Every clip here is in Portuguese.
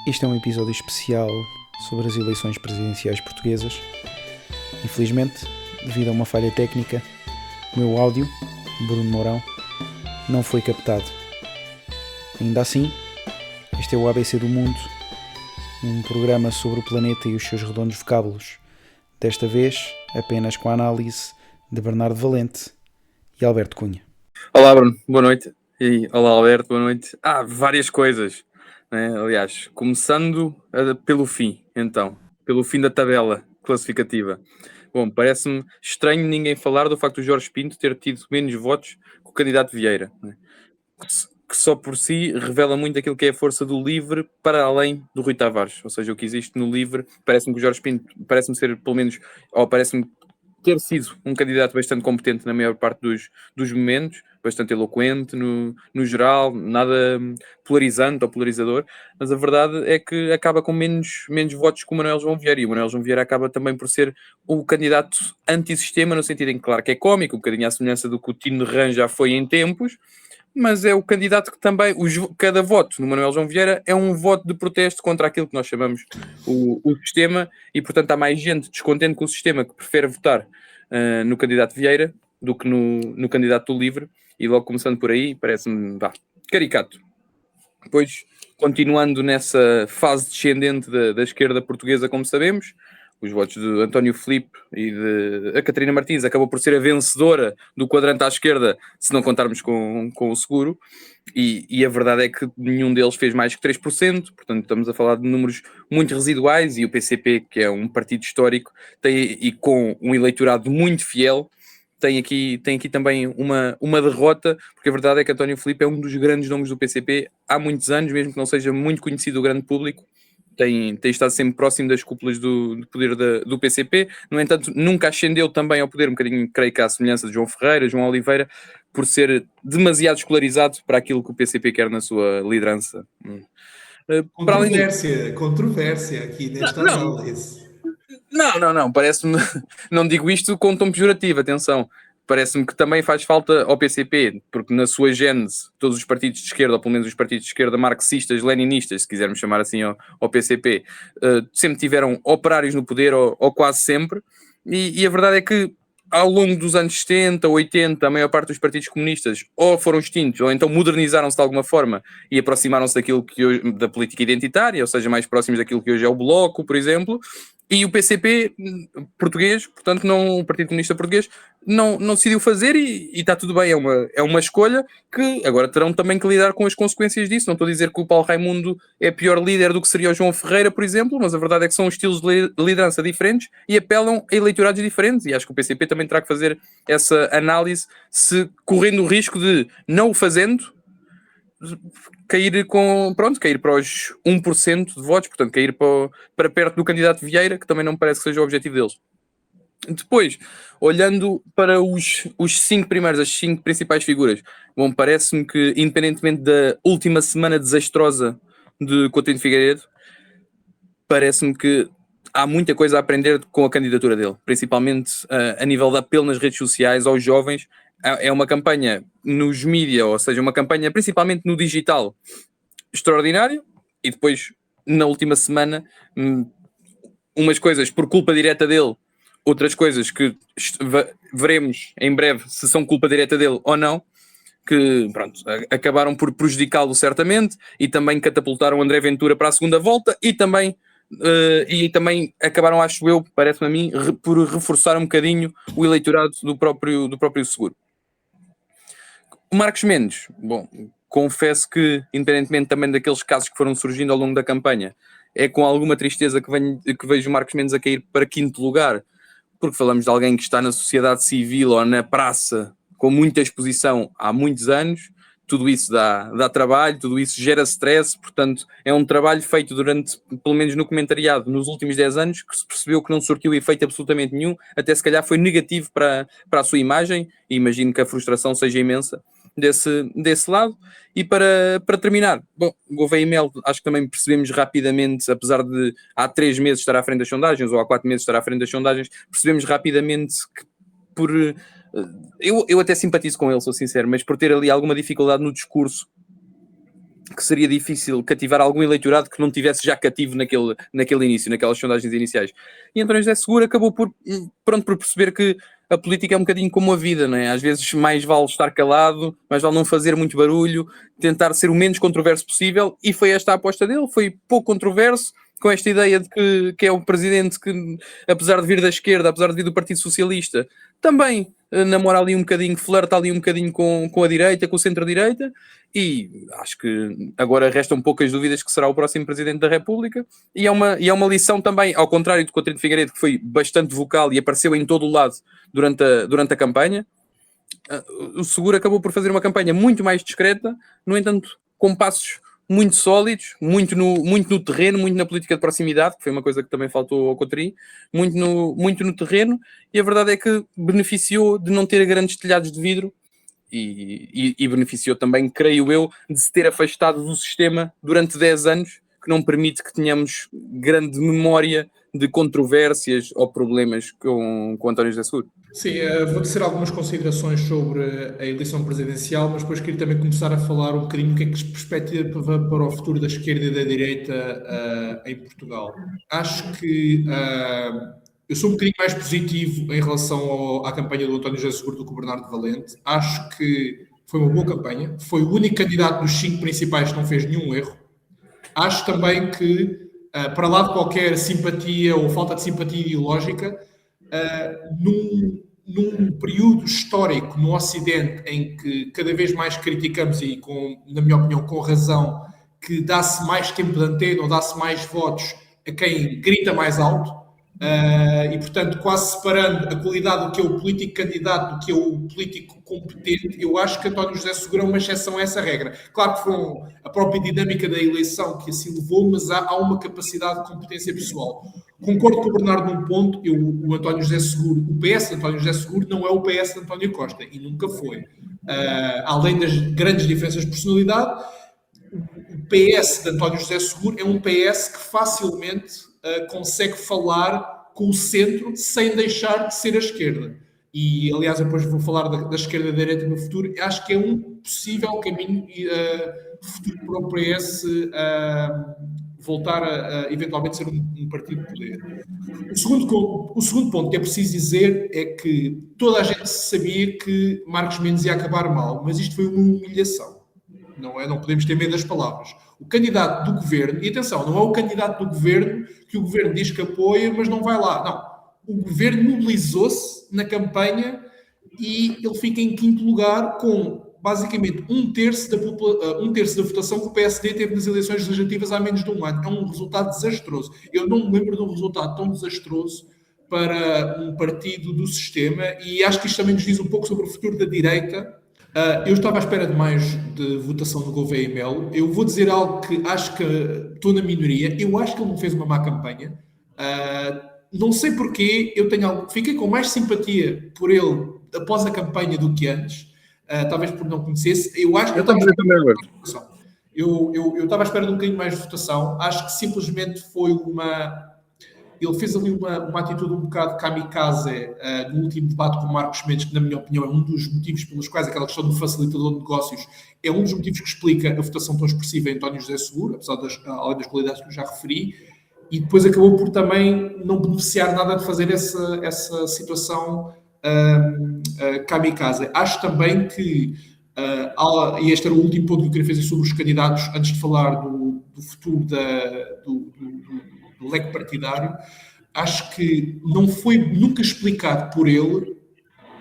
Este é um episódio especial sobre as eleições presidenciais portuguesas. Infelizmente, devido a uma falha técnica, o meu áudio, Bruno Mourão, não foi captado. Ainda assim, este é o ABC do Mundo, um programa sobre o planeta e os seus redondos vocábulos. Desta vez, apenas com a análise de Bernardo Valente e Alberto Cunha. Olá Bruno, boa noite. E olá Alberto, boa noite. Várias coisas, né? Aliás, começando pelo fim, então, pelo fim da tabela classificativa. Bom, parece-me estranho ninguém falar do facto do Jorge Pinto ter tido menos votos que o candidato Vieira, né? Que só por si revela muito aquilo que é a força do LIVRE para além do Rui Tavares. Ou seja, o que existe no LIVRE, parece-me que o Jorge Pinto, parece-me ser pelo menos, ou parece-me ter sido um candidato bastante competente na maior parte dos momentos, bastante eloquente no geral, nada polarizante ou polarizador, mas a verdade é que acaba com menos votos que o Manuel João Vieira, e o Manuel João Vieira acaba também por ser o candidato antissistema, no sentido em que, claro, que é cómico, um bocadinho à semelhança do que o Tino Rã já foi em tempos, mas é o candidato que também, cada voto no Manuel João Vieira é um voto de protesto contra aquilo que nós chamamos o sistema, e portanto há mais gente descontente com o sistema que prefere votar no candidato Vieira do que no candidato do LIVRE, e logo começando por aí parece-me caricato. Depois, continuando nessa fase descendente da esquerda portuguesa, como sabemos, os votos de António Filipe e de a Catarina Martins acabou por ser a vencedora do quadrante à esquerda, se não contarmos com o seguro, e a verdade é que nenhum deles fez mais que 3%, portanto estamos a falar de números muito residuais, e o PCP, que é um partido histórico, e com um eleitorado muito fiel, tem aqui também uma derrota, porque a verdade é que António Filipe é um dos grandes nomes do PCP há muitos anos, mesmo que não seja muito conhecido do grande público. Tem estado sempre próximo das cúpulas do poder do PCP, no entanto nunca ascendeu também ao poder, um bocadinho, creio que à semelhança de João Ferreira, João Oliveira, por ser demasiado escolarizado para aquilo que o PCP quer na sua liderança. Para além controvérsia aqui nesta análise. Não, parece-me, não digo isto com tom pejorativo, atenção, parece-me que também faz falta ao PCP, porque na sua gênese, todos os partidos de esquerda, ou pelo menos os partidos de esquerda marxistas, leninistas, se quisermos chamar assim ao PCP, sempre tiveram operários no poder, ou quase sempre, e a verdade é que ao longo dos anos 70, 80, a maior parte dos partidos comunistas ou foram extintos, ou então modernizaram-se de alguma forma e aproximaram-se daquilo que hoje, da política identitária, ou seja, mais próximos daquilo que hoje é o Bloco, por exemplo, e o PCP português, portanto, não, o Partido Comunista Português, não decidiu fazer, e está tudo bem, é uma escolha que agora terão também que lidar com as consequências disso. Não estou a dizer que o Paulo Raimundo é pior líder do que seria o João Ferreira, por exemplo, mas a verdade é que são estilos de liderança diferentes e apelam a eleitorados diferentes, e acho que o PCP também terá que fazer essa análise, se correndo o risco de, não o fazendo, cair para os 1% de votos, portanto cair para perto do candidato Vieira, que também não me parece que seja o objetivo deles. Depois, olhando para os 5 primeiros, as 5 principais figuras, bom, parece-me que, independentemente da última semana desastrosa de Coutinho Figueiredo, parece-me que há muita coisa a aprender com a candidatura dele, principalmente a nível de apelo nas redes sociais aos jovens. É uma campanha nos mídias, ou seja, uma campanha principalmente no digital, extraordinário, e depois, na última semana, umas coisas por culpa direta dele, outras coisas que veremos em breve se são culpa direta dele ou não, que pronto, acabaram por prejudicá-lo certamente, e também catapultaram André Ventura para a segunda volta, e também acabaram, acho eu, parece-me a mim, por reforçar um bocadinho o eleitorado do próprio seguro. O Marcos Mendes, bom, confesso que, independentemente também daqueles casos que foram surgindo ao longo da campanha, é com alguma tristeza que vejo o Marcos Mendes a cair para 5º lugar, porque falamos de alguém que está na sociedade civil ou na praça com muita exposição há muitos anos. Tudo isso dá trabalho, tudo isso gera stress, portanto é um trabalho feito durante, pelo menos no comentariado, nos últimos 10 anos, que se percebeu que não surtiu efeito absolutamente nenhum, até se calhar foi negativo para a sua imagem, e imagino que a frustração seja imensa desse lado. E para terminar, bom, Gouveia Mel, acho que também percebemos rapidamente, apesar de há 3 meses estar à frente das sondagens, ou há 4 meses estar à frente das sondagens, percebemos rapidamente que eu até simpatizo com ele, sou sincero, mas por ter ali alguma dificuldade no discurso, que seria difícil cativar algum eleitorado que não tivesse já cativo naquele início, naquelas sondagens iniciais. E António José Seguro acabou por perceber que a política é um bocadinho como a vida, não é? Às vezes mais vale estar calado, mais vale não fazer muito barulho, tentar ser o menos controverso possível, e foi esta a aposta dele, foi pouco controverso, com esta ideia de que é um presidente que, apesar de vir da esquerda, apesar de vir do Partido Socialista, também namora ali um bocadinho, flerta ali um bocadinho com a direita, com o centro-direita, e acho que agora restam poucas dúvidas que será o próximo Presidente da República, e é uma lição também, ao contrário do Coutinho de Figueiredo, que foi bastante vocal e apareceu em todo o lado durante a campanha. O Seguro acabou por fazer uma campanha muito mais discreta, no entanto, com passos muito sólidos, muito no terreno, muito na política de proximidade, que foi uma coisa que também faltou ao Coutinho, muito no terreno, e a verdade é que beneficiou de não ter grandes telhados de vidro e beneficiou também, creio eu, de se ter afastado do sistema durante 10 anos, que não permite que tenhamos grande memória de controvérsias ou problemas com António José Seguro. Sim, vou tecer algumas considerações sobre a eleição presidencial, mas depois queria também começar a falar um bocadinho do que é que se perspectiva para o futuro da esquerda e da direita em Portugal. Acho que eu sou um bocadinho mais positivo em relação à campanha do António José Seguro do que o Bernardo Valente. Acho que foi uma boa campanha, foi o único candidato dos 5 principais que não fez nenhum erro. Acho também que, para lá de qualquer simpatia ou falta de simpatia ideológica, num período histórico no Ocidente em que cada vez mais criticamos, e na minha opinião com razão, que dá-se mais tempo de antena ou dá-se mais votos a quem grita mais alto, e portanto quase separando a qualidade do que é o político candidato do que é o político competente, eu acho que António José Seguro é uma exceção a essa regra. Claro que foi a própria dinâmica da eleição que assim levou, mas há uma capacidade de competência pessoal. Concordo com o Bernardo num ponto, o António José Seguro, o PS de António José Seguro não é o PS de António Costa, e nunca foi. Além das grandes diferenças de personalidade, o PS de António José Seguro é um PS que facilmente consegue falar com o centro sem deixar de ser a esquerda. E, aliás, depois vou falar da esquerda e da direita no futuro. Acho que é um possível caminho futuro para o PS voltar a eventualmente ser um partido de poder. O segundo ponto que é preciso dizer é que toda a gente sabia que Marcos Mendes ia acabar mal, mas isto foi uma humilhação. Não podemos ter medo das palavras. O candidato do governo, e atenção, não é o candidato do governo que o governo diz que apoia, mas não vai lá. Não. O governo mobilizou-se na campanha e ele fica em 5º lugar com, basicamente, um terço da votação que o PSD teve nas eleições legislativas há menos de um ano. É um resultado desastroso. Eu não me lembro de um resultado tão desastroso para um partido do sistema, e acho que isto também nos diz um pouco sobre o futuro da direita. Eu estava à espera de mais de votação do Gouveia e Melo. Eu vou dizer algo que acho que estou na minoria. Eu acho que ele não fez uma má campanha. Não sei porquê. Fiquei com mais simpatia por ele após a campanha do que antes. Talvez por não conhecesse. Eu estava à espera de um bocadinho mais de votação. Acho que simplesmente foi ele fez ali uma atitude um bocado kamikaze no último debate com o Marcos Mendes, que na minha opinião é um dos motivos pelos quais aquela questão do facilitador de negócios é um dos motivos que explica a votação tão expressiva em António José Seguro, apesar além das qualidades que eu já referi, e depois acabou por também não beneficiar nada de fazer essa situação kamikaze. Acho também que, e este era o último ponto que eu queria fazer sobre os candidatos, antes de falar do futuro do leque partidário, acho que não foi nunca explicado por ele,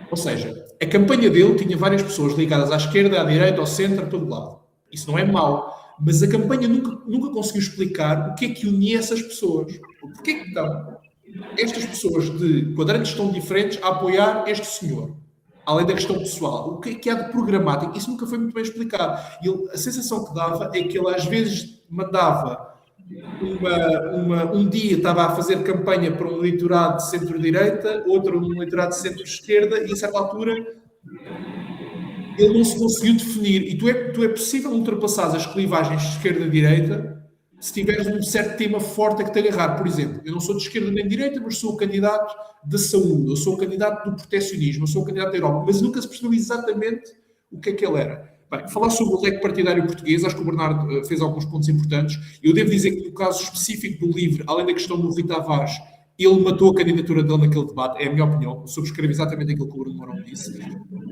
ou seja, a campanha dele tinha várias pessoas ligadas à esquerda, à direita, ao centro, a todo lado. Isso não é mau, mas a campanha nunca conseguiu explicar o que é que unia essas pessoas. Porquê é que estão estas pessoas de quadrantes tão diferentes a apoiar este senhor? Além da questão pessoal, o que há de programático? Isso nunca foi muito bem explicado. A sensação que dava é que ele às vezes mandava um dia estava a fazer campanha para um eleitorado de centro-direita, outro um eleitorado de centro-esquerda, e a certa altura ele não se conseguiu definir. E tu é possível ultrapassar as clivagens de esquerda-direita se tiveres um certo tema forte a que te agarrar. Por exemplo, eu não sou de esquerda nem de direita, mas sou o candidato da saúde, eu sou o candidato do proteccionismo, eu sou o candidato da Europa, mas nunca se percebeu exatamente o que é que ele era. Bem, falar sobre o leque partidário português, acho que o Bernardo fez alguns pontos importantes. Eu devo dizer que no caso específico do LIVRE, além da questão do Rui Tavares, ele matou a candidatura dele naquele debate, é a minha opinião, eu subscrevo exatamente aquilo que o Bruno Mourão disse.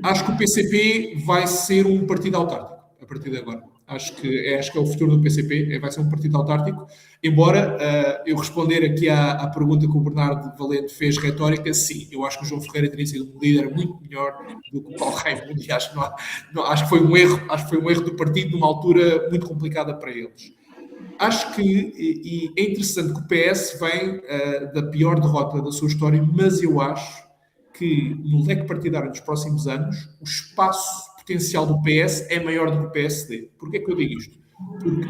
Acho que o PCP vai ser um partido autárquico, a partir de agora. Acho que é o futuro do PCP, vai ser um partido autárquico, embora eu responder aqui à pergunta que o Bernardo Valente fez, retórica, sim, eu acho que o João Ferreira teria sido um líder muito melhor do que o Paulo Raimundo, e acho que foi um erro do partido numa altura muito complicada para eles. Acho que é interessante que o PS vem da pior derrota da sua história, mas eu acho que no leque partidário dos próximos anos o espaço potencial do PS é maior do que o PSD. Porquê é que eu digo isto? Porque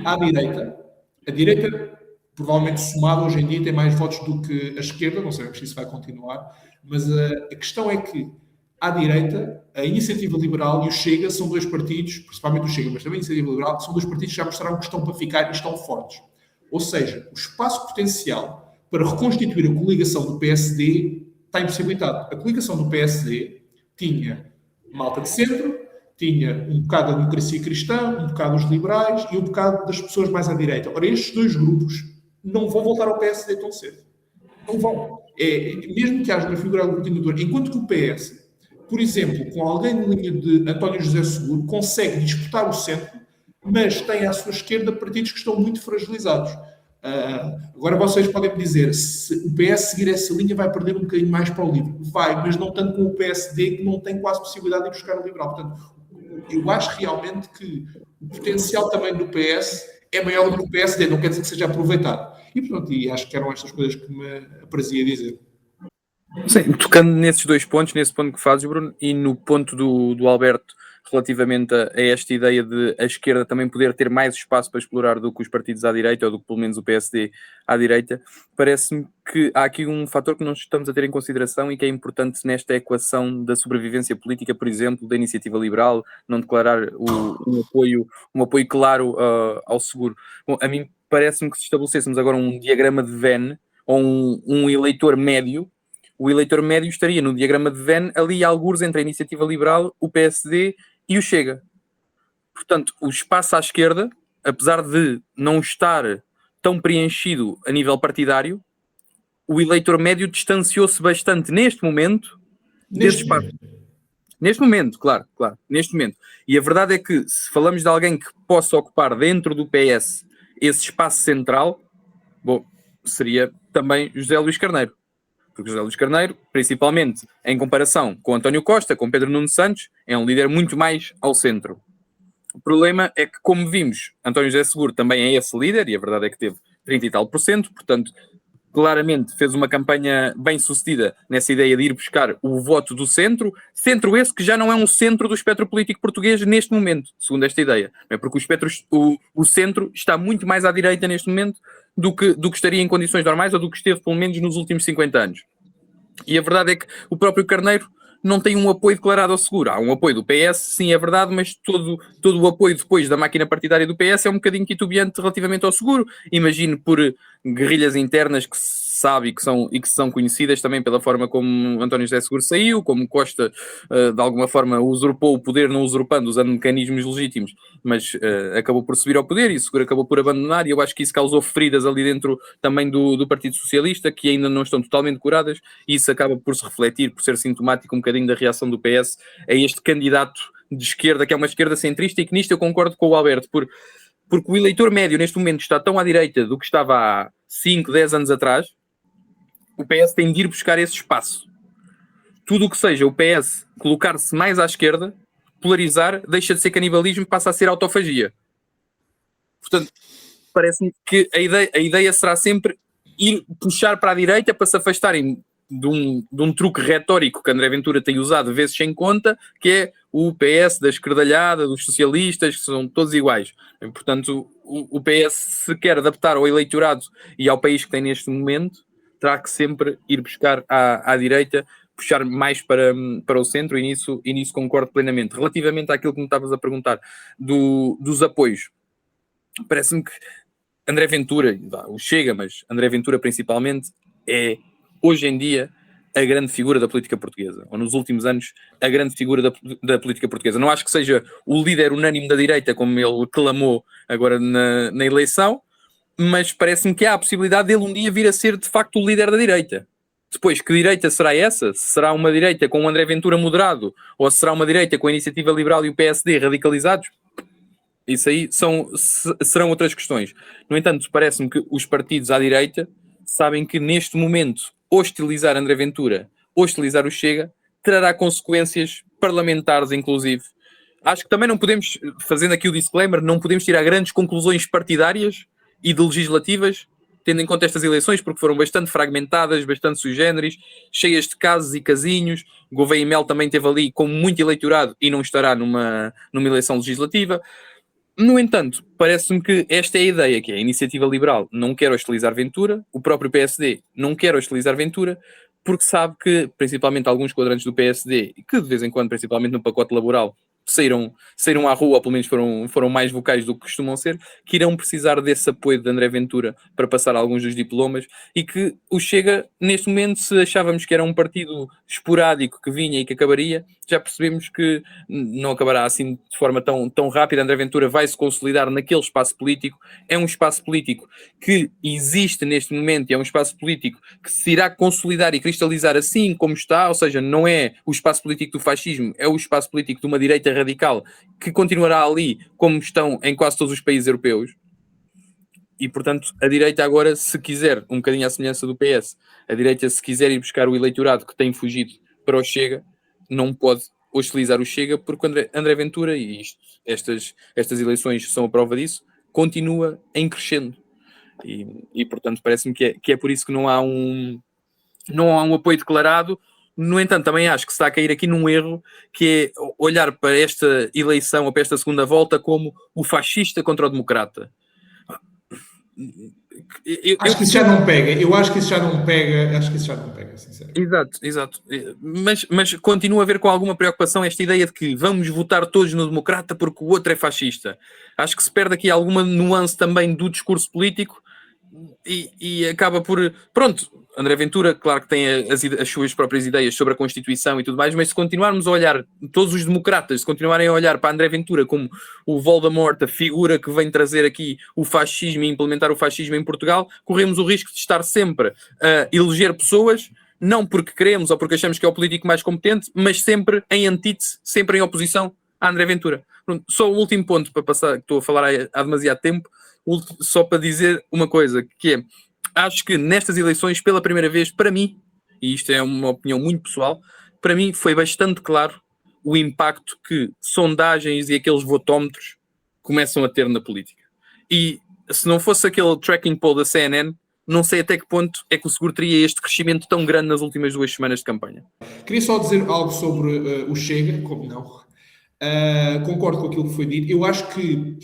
a direita provavelmente somada hoje em dia tem mais votos do que a esquerda, não sabemos se isso vai continuar, mas a questão é que à direita, a Iniciativa Liberal e o Chega são dois partidos, principalmente o Chega, mas também a Iniciativa Liberal, são dois partidos que já mostraram que estão para ficar e estão fortes. Ou seja, o espaço potencial para reconstituir a coligação do PSD está impossibilitado. A coligação do PSD tinha malta de centro, tinha um bocado da democracia cristã, um bocado dos liberais e um bocado das pessoas mais à direita. Ora, estes dois grupos não vão voltar ao PSD tão cedo. Não vão. Mesmo que haja uma figura aglutinadora, enquanto que o PS, por exemplo, com alguém na linha de António José Seguro, consegue disputar o centro, mas tem à sua esquerda partidos que estão muito fragilizados. Agora vocês podem me dizer, se o PS seguir essa linha vai perder um bocadinho mais para o LIVRE. Vai, mas não tanto com o PSD, que não tem quase possibilidade de ir buscar o liberal. Portanto, eu acho realmente que o potencial também do PS é maior do que o PSD, não quer dizer que seja aproveitado. E pronto, acho que eram estas coisas que me aprazia dizer. Sim, tocando nesses dois pontos, nesse ponto que fazes, Bruno, e no ponto do Alberto relativamente a esta ideia de a esquerda também poder ter mais espaço para explorar do que os partidos à direita, ou do que pelo menos o PSD à direita, parece-me que há aqui um fator que nós estamos a ter em consideração e que é importante nesta equação da sobrevivência política, por exemplo, da Iniciativa Liberal, não declarar um apoio claro ao seguro. Bom, a mim parece-me que se estabelecêssemos agora um diagrama de Venn, ou um eleitor médio, o eleitor médio estaria no diagrama de Venn ali algures entre a Iniciativa Liberal, o PSD e o Chega. Portanto, o espaço à esquerda, apesar de não estar tão preenchido a nível partidário, o eleitor médio distanciou-se bastante neste momento desse espaço. Neste momento, claro, neste momento. E a verdade é que se falamos de alguém que possa ocupar dentro do PS esse espaço central, bom, seria também José Luís Carneiro. Porque José Luís Carneiro, principalmente em comparação com António Costa, com Pedro Nuno Santos, é um líder muito mais ao centro. O problema é que, como vimos, António José Seguro também é esse líder, e a verdade é que teve 30 e tal %, portanto, claramente fez uma campanha bem sucedida nessa ideia de ir buscar o voto do centro esse que já não é um centro do espectro político português neste momento, segundo esta ideia. É porque o centro está muito mais à direita neste momento do que estaria em condições normais ou do que esteve pelo menos nos últimos 50 anos. E a verdade é que o próprio Carneiro não tem um apoio declarado ao seguro. Há um apoio do PS, sim, é verdade, mas todo o apoio depois da máquina partidária do PS é um bocadinho titubeante relativamente ao seguro. Imagino por guerrilhas internas que se sabe e que são conhecidas também pela forma como António José Seguro saiu, como Costa de alguma forma usurpou o poder, não usurpando, usando mecanismos legítimos, mas acabou por subir ao poder e o Seguro acabou por abandonar, e eu acho que isso causou feridas ali dentro também do Partido Socialista, que ainda não estão totalmente curadas, e isso acaba por se refletir, por ser sintomático um bocadinho da reação do PS a este candidato de esquerda, que é uma esquerda centrista, e que nisto eu concordo com o Alberto, porque o eleitor médio neste momento está tão à direita do que estava há 5, 10 anos atrás. O PS tem de ir buscar esse espaço. Tudo o que seja o PS colocar-se mais à esquerda, polarizar, deixa de ser canibalismo, passa a ser autofagia. Portanto, parece-me que a ideia será sempre ir puxar para a direita para se afastarem de um truque retórico que André Ventura tem usado vezes sem conta, que é o PS da esquerdalhada, dos socialistas, que são todos iguais. E, portanto, o PS, se quer adaptar ao eleitorado e ao país que tem neste momento, terá que sempre ir buscar à direita, puxar mais para o centro, e nisso concordo plenamente. Relativamente àquilo que me estavas a perguntar dos apoios, parece-me que André Ventura, o Chega, mas André Ventura principalmente, é hoje em dia a grande figura da política portuguesa, ou nos últimos anos, a grande figura da política portuguesa. Não acho que seja o líder unânime da direita, como ele clamou agora na eleição, mas parece-me que há a possibilidade dele um dia vir a ser, de facto, o líder da direita. Depois, que direita será essa? Será uma direita com o André Ventura moderado, ou será uma direita com a Iniciativa Liberal e o PSD radicalizados? Isso aí serão outras questões. No entanto, parece-me que os partidos à direita sabem que neste momento hostilizar André Ventura, hostilizar o Chega, trará consequências parlamentares, inclusive. Acho que também não podemos, fazendo aqui o disclaimer, não podemos tirar grandes conclusões partidárias e de legislativas, tendo em conta estas eleições, porque foram bastante fragmentadas, bastante sui generis, cheias de casos e casinhos. Gouveia e Mel também teve ali com muito eleitorado e não estará numa eleição legislativa. No entanto, parece-me que esta é a ideia, que é a Iniciativa Liberal não quer hostilizar Ventura, o próprio PSD não quer hostilizar Ventura, porque sabe que, principalmente alguns quadrantes do PSD, que de vez em quando, principalmente no pacote laboral, saíram à rua, ou pelo menos foram mais vocais do que costumam ser, que irão precisar desse apoio de André Ventura para passar alguns dos diplomas, e que o Chega, neste momento, se achávamos que era um partido esporádico que vinha e que acabaria, já percebemos que não acabará assim de forma tão rápida. André Ventura vai se consolidar naquele espaço político. É um espaço político que existe neste momento e é um espaço político que se irá consolidar e cristalizar assim como está, ou seja, não é o espaço político do fascismo, é o espaço político de uma direita radical que continuará ali como estão em quase todos os países europeus. E, portanto, a direita agora, se quiser, um bocadinho à semelhança do PS, a direita, se quiser ir buscar o eleitorado que tem fugido para o Chega, não pode hostilizar o Chega, porque André Ventura, e estas eleições são a prova disso, continua em crescendo. E portanto, parece-me que é por isso que não há um apoio declarado. No entanto, também acho que se está a cair aqui num erro, que é olhar para esta eleição ou para esta segunda volta como o fascista contra o democrata. Acho que isso já não pega. Eu acho que isso já não pega. Acho que isso já não pega, sinceramente. Exato. Mas continua a haver com alguma preocupação esta ideia de que vamos votar todos no democrata porque o outro é fascista. Acho que se perde aqui alguma nuance também do discurso político e acaba por... Pronto, André Ventura, claro que tem as suas próprias ideias sobre a Constituição e tudo mais, mas se continuarmos a olhar, todos os democratas, se continuarem a olhar para André Ventura como o Voldemort, a figura que vem trazer aqui o fascismo e implementar o fascismo em Portugal, corremos o risco de estar sempre a eleger pessoas, não porque queremos ou porque achamos que é o político mais competente, mas sempre em antítese, sempre em oposição a André Ventura. Pronto, só o último ponto para passar, que estou a falar há demasiado tempo, só para dizer uma coisa, que é, acho que nestas eleições, pela primeira vez, para mim, e isto é uma opinião muito pessoal, para mim foi bastante claro o impacto que sondagens e aqueles votómetros começam a ter na política. E se não fosse aquele tracking poll da CNN, não sei até que ponto é que o Seguro teria este crescimento tão grande nas últimas 2 semanas de campanha. Queria só dizer algo sobre o Chega, como não. Concordo com aquilo que foi dito. Eu acho que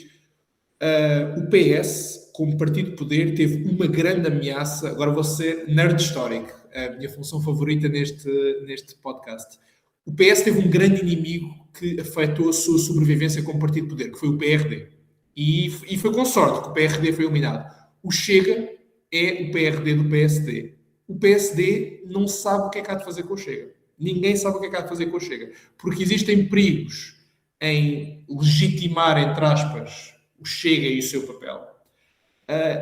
o PS, como partido de poder, teve uma grande ameaça. Agora vou ser nerd histórico, a minha função favorita neste podcast. O PS teve um grande inimigo que afetou a sua sobrevivência como partido de poder, que foi o PRD. E foi com sorte que o PRD foi eliminado. O Chega é o PRD do PSD. O PSD não sabe o que é que há de fazer com o Chega. Ninguém sabe o que é que há de fazer com o Chega. Porque existem perigos em legitimar, entre aspas, o Chega e o seu papel.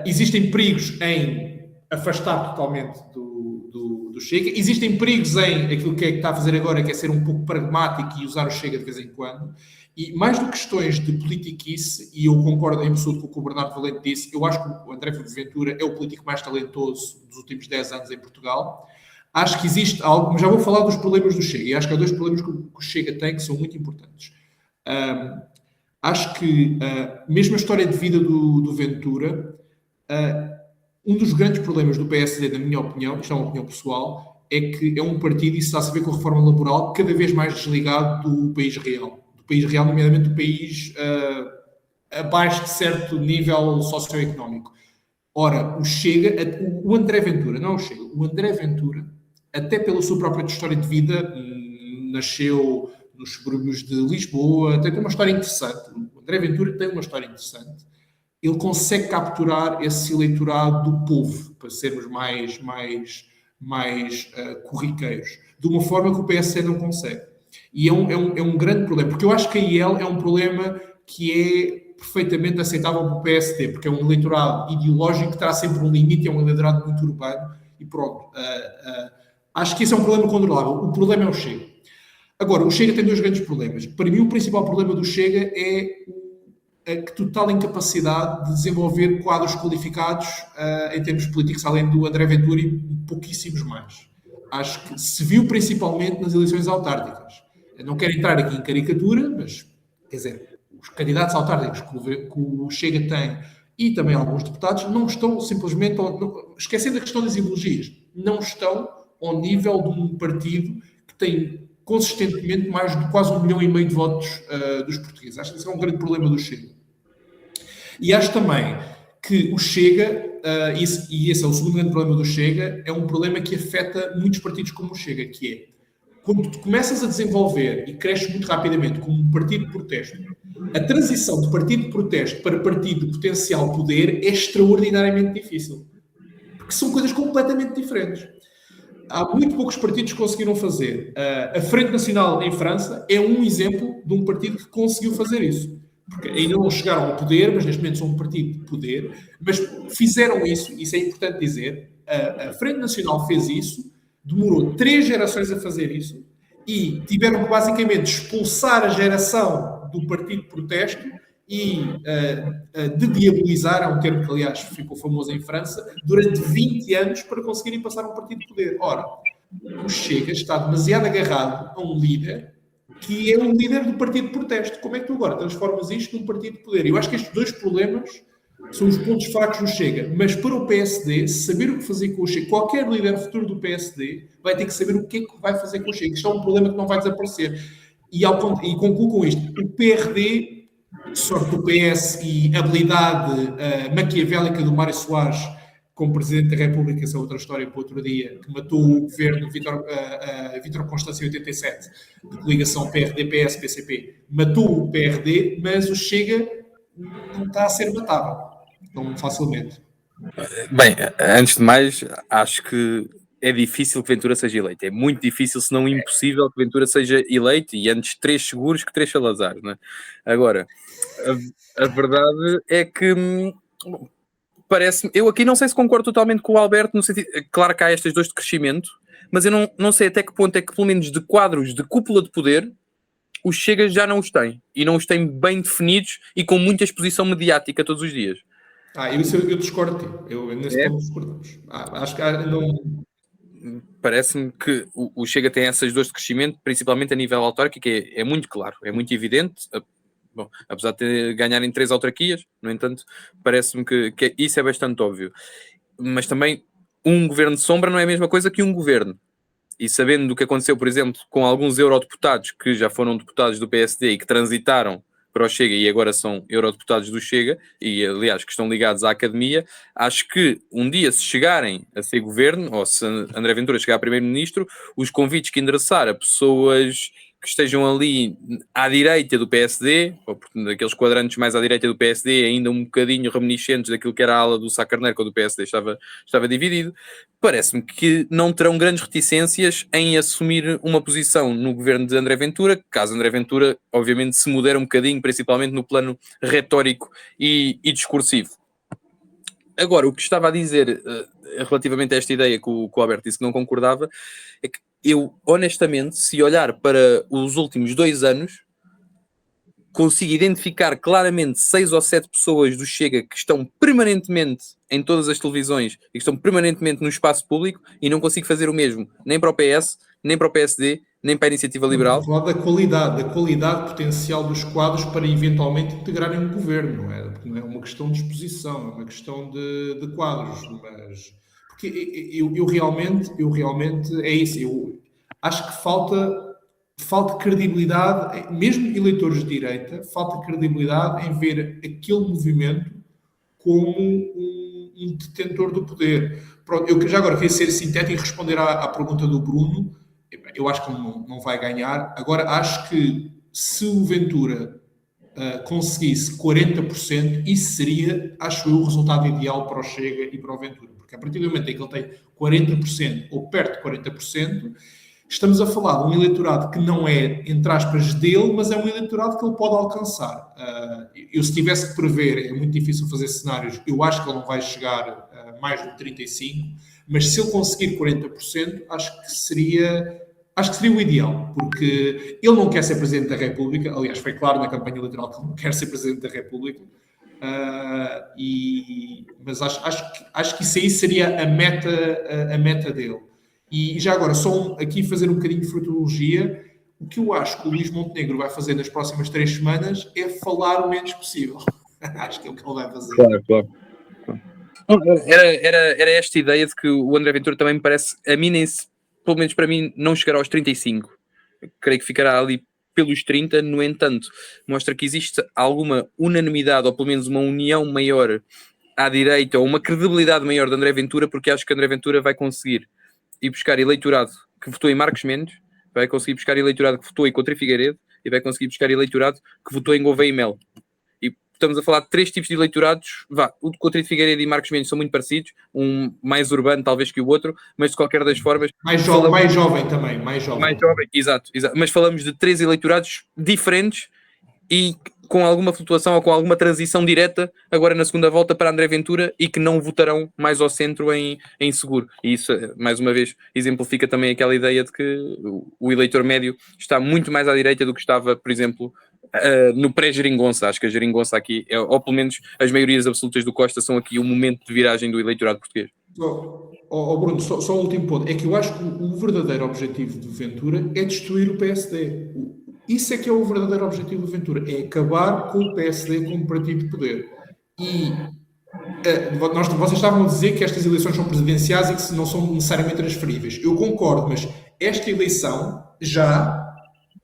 Existem perigos em afastar totalmente do Chega. Existem perigos em aquilo que está a fazer agora, que é ser um pouco pragmático e usar o Chega de vez em quando. E mais do que questões de politiquice, e eu concordo em absoluto com o que o Bernardo Valente disse, eu acho que o André Ventura é o político mais talentoso dos últimos 10 anos em Portugal. Acho que existe algo, mas já vou falar dos problemas do Chega, e acho que há 2 problemas que o Chega tem que são muito importantes. Acho que, mesmo a história de vida do Ventura, um dos grandes problemas do PSD, na minha opinião, isto é uma opinião pessoal, é que é um partido, e isso está a ver com a reforma laboral, cada vez mais desligado do país real. Do país real, nomeadamente do país abaixo de certo nível socioeconómico. Ora, o André Ventura, não o Chega, o André Ventura, até pela sua própria história de vida, nasceu nos subúrbios de Lisboa, tem uma história interessante. O André Ventura tem uma história interessante. Ele consegue capturar esse eleitorado do povo, para sermos mais corriqueiros, de uma forma que o PSD não consegue. E é um grande problema, porque eu acho que a IEL é um problema que é perfeitamente aceitável para o PSD, porque é um eleitorado ideológico que terá sempre um limite, é um eleitorado muito urbano e pronto. Acho que esse é um problema controlável. O problema é o Chega. Agora, o Chega tem dois grandes problemas. Para mim, o principal problema do Chega é a total incapacidade de desenvolver quadros qualificados em termos políticos, além do André Ventura e pouquíssimos mais. Acho que se viu principalmente nas eleições autárquicas. Eu não quero entrar aqui em caricatura, mas, quer dizer, os candidatos autárquicos que o Chega tem e também alguns deputados não estão simplesmente, esquecendo a questão das ideologias, não estão ao nível de um partido que tem consistentemente mais de quase 1,5 milhão de votos dos portugueses. Acho que esse é um grande problema do Chega. E acho também que o Chega, e esse é o segundo grande problema do Chega, é um problema que afeta muitos partidos como o Chega, que é, quando tu começas a desenvolver e cresces muito rapidamente como um partido de protesto, a transição de partido de protesto para partido de potencial poder é extraordinariamente difícil. Porque são coisas completamente diferentes. Há muito poucos partidos que conseguiram fazer. A Frente Nacional em França é um exemplo de um partido que conseguiu fazer isso. Porque ainda não chegaram ao poder, mas neste momento são um partido de poder. Mas fizeram isso é importante dizer. A Frente Nacional fez isso, demorou 3 gerações a fazer isso e tiveram que basicamente expulsar a geração do partido de protesto e de diabolizar, é um termo que aliás ficou famoso em França, durante 20 anos para conseguirem passar um partido de poder. Ora, o Chega está demasiado agarrado a um líder que é um líder do partido de protesto. Como é que tu agora transformas isto num partido de poder? Eu acho que estes dois problemas são os pontos fracos do Chega, mas para o PSD, saber o que fazer com o Chega, qualquer líder futuro do PSD vai ter que saber o que é que vai fazer com o Chega. Isto é um problema que não vai desaparecer. E concluo com isto. O PRD, sorte do PS e habilidade maquiavélica do Mário Soares como Presidente da República, essa é outra história para outro dia, que matou o governo Vítor Constâncio em 87, de coligação PRD-PS-PCP, matou o PRD, mas o Chega não está a ser matável tão facilmente. Bem, antes de mais, acho que é difícil que Ventura seja eleito. É muito difícil, se não impossível, que Ventura seja eleito, e antes 3 seguros que 3 Salazares, não é? Agora, a verdade é que parece-me... Eu aqui não sei se concordo totalmente com o Alberto, no sentido... Claro que há estas 2 de crescimento, mas eu não sei até que ponto é que, pelo menos de quadros de cúpula de poder, os Chega já não os têm. E não os têm bem definidos e com muita exposição mediática todos os dias. Eu discordo de ti. Nesse ponto discordamos. Acho que não... Parece-me que o Chega tem essas 2 de crescimento, principalmente a nível autárquico, que é muito claro, é muito evidente. Bom, apesar de ganharem 3 autarquias, no entanto, parece-me que isso é bastante óbvio. Mas também, um governo de sombra não é a mesma coisa que um governo. E sabendo do que aconteceu, por exemplo, com alguns eurodeputados que já foram deputados do PSD e que transitaram para o Chega e agora são eurodeputados do Chega, e aliás que estão ligados à academia, acho que um dia, se chegarem a ser governo, ou se André Ventura chegar a primeiro-ministro, os convites que endereçar a pessoas que estejam ali à direita do PSD, ou daqueles quadrantes mais à direita do PSD, ainda um bocadinho reminiscentes daquilo que era a ala do Sá Carneiro, quando o PSD estava dividido, parece-me que não terão grandes reticências em assumir uma posição no governo de André Ventura, caso André Ventura, obviamente, se modere um bocadinho, principalmente no plano retórico e discursivo. Agora, o que estava a dizer relativamente a esta ideia que o Alberto disse que não concordava, é que eu, honestamente, se olhar para os últimos 2 anos, consigo identificar claramente 6 ou 7 pessoas do Chega que estão permanentemente em todas as televisões e que estão permanentemente no espaço público, e não consigo fazer o mesmo nem para o PS, nem para o PSD, nem para a Iniciativa Liberal. Falar da qualidade potencial dos quadros para eventualmente integrarem um governo, não é? Porque não é uma questão de exposição, é uma questão de quadros, mas... Porque eu realmente é isso. Eu acho que falta credibilidade, mesmo eleitores de direita, falta credibilidade em ver aquele movimento como um detentor do poder. Pronto, eu já agora queria ser sintético e responder à pergunta do Bruno. Eu acho que ele não vai ganhar. Agora, acho que se o Ventura conseguisse 40%, isso seria, acho eu, o resultado ideal para o Chega e para o Ventura. porque a partir do momento em que ele tem 40% ou perto de 40%, estamos a falar de um eleitorado que não é, entre aspas, dele, mas é um eleitorado que ele pode alcançar. Eu, se tivesse que prever, é muito difícil fazer cenários, eu acho que ele não vai chegar a mais do que 35%, mas se ele conseguir 40%, acho que seria o ideal, porque ele não quer ser Presidente da República, aliás, foi claro na campanha eleitoral que ele não quer ser Presidente da República, mas acho que isso aí seria a meta dele. E já agora, aqui fazer um bocadinho de futurologia, o que eu acho que o Luís Montenegro vai fazer nas próximas 3 semanas é falar o menos possível. Acho que é o que ele vai fazer. Claro. Era esta ideia de que o André Ventura também me parece, a mim, pelo menos para mim, não chegará aos 35. Creio que ficará ali pelos 30, no entanto, mostra que existe alguma unanimidade, ou pelo menos uma união maior à direita, ou uma credibilidade maior de André Ventura, porque acho que André Ventura vai conseguir ir buscar eleitorado que votou em Marcos Mendes, vai conseguir buscar eleitorado que votou em Coutinho Figueiredo e vai conseguir buscar eleitorado que votou em Gouveia e Melo. E estamos a falar de 3 tipos de eleitorados. O de Coutinho Figueiredo e Marcos Mendes são muito parecidos, um mais urbano talvez que o outro, mas de qualquer das formas... Mais jovem também. Mais jovem, exato. Mas falamos de 3 eleitorados diferentes e com alguma flutuação ou com alguma transição direta agora na segunda volta para André Ventura e que não votarão mais ao centro em seguro. E isso, mais uma vez, exemplifica também aquela ideia de que o eleitor médio está muito mais à direita do que estava, por exemplo, no pré-geringonça. Acho que a geringonça aqui, ou pelo menos as maiorias absolutas do Costa, são aqui o momento de viragem do eleitorado português. Bruno, só o último ponto. É que eu acho que o verdadeiro objetivo de Ventura é destruir o PSD. Isso é que é o verdadeiro objetivo de Ventura, é acabar com o PSD como partido de poder. E vocês estavam a dizer que estas eleições são presidenciais e que não são necessariamente transferíveis. Eu concordo, mas esta eleição já,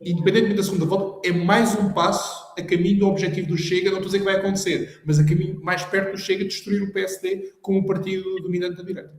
independentemente da segunda volta, é mais um passo a caminho do objetivo do Chega. Não estou a dizer que vai acontecer, mas a caminho mais perto do Chega de destruir o PSD como um partido dominante da direita.